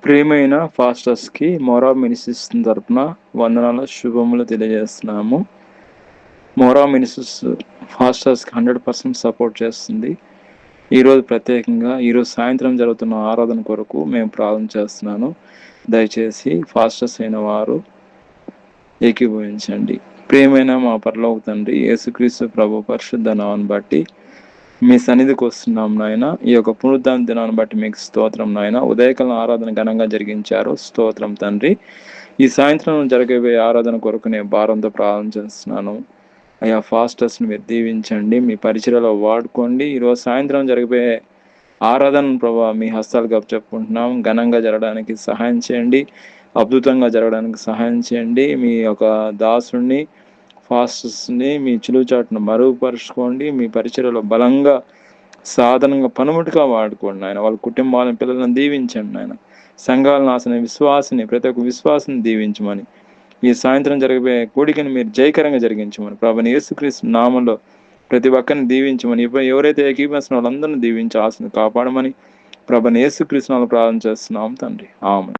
ప్రియమైన ఫాస్టర్స్కి మోరా మినిస్ట్రీస్ తరపున వందనాలు శుభములు తెలియజేస్తున్నాము. మోరా మినిస్ట్రీస్ ఫాస్టర్స్కి 100% సపోర్ట్ చేస్తుంది. ఈరోజు ప్రత్యేకంగా ఈరోజు సాయంత్రం జరుగుతున్న ఆరాధన కొరకు మేము ప్రార్థన చేస్తున్నాను. దయచేసి ఫాస్టర్స్ అయిన వారు ఏకీభవించండి. ప్రియమైన మా పరలోక తండ్రి, యేసుక్రీస్తు ప్రభు పరిశుద్ధ నామమును బట్టి మీ సన్నిధికి వస్తున్నాం నాయన. ఈ యొక్క పునరుద్ధాన దినాన్ని బట్టి మీకు స్తోత్రం నాయన. ఉదయకాలం ఆరాధన ఘనంగా జరిగించారు, స్తోత్రం తండ్రి. ఈ సాయంత్రం జరిగే ఆరాధన కొరకు నేను భారంతో ప్రార్థన చేస్తున్నాను. అయ్యా, ఫాస్టర్స్ని మీరు దీవించండి, మీ పరిచయలో వాడుకోండి. ఈరోజు సాయంత్రం జరిగే ఆరాధన ప్రభావ మీ హస్తాలకు చెప్పుకుంటున్నాం. ఘనంగా జరగడానికి సహాయం చేయండి, అద్భుతంగా జరగడానికి సహాయం చేయండి. మీ యొక్క దాసుని ఫాస్టర్స్ని మీ చిలుచాటును మరుగుపరుచుకోండి. మీ పరిచయలో బలంగా సాధనంగా పనుముటిగా వాడుకోండి ఆయన. వాళ్ళ కుటుంబాలను పిల్లలను దీవించండి ఆయన. సంఘాలను ఆశని విశ్వాసిని ప్రతి ఒక్క విశ్వాసం దీవించమని, ఈ సాయంత్రం జరిగే కూడికని మీరు జయకరంగా జరిగించమని ప్రభుని యేసుక్రీస్తు నామంలో ప్రతి ఒక్కరిని దీవించమని, ఎవరైతే ఏకీభవిస్తున్న వాళ్ళందరినీ దీవించి ఆశను కాపాడమని ప్రభుని యేసుక్రీస్తు నామములో ప్రార్థన చేస్తున్నాం తండ్రి. ఆమేన్.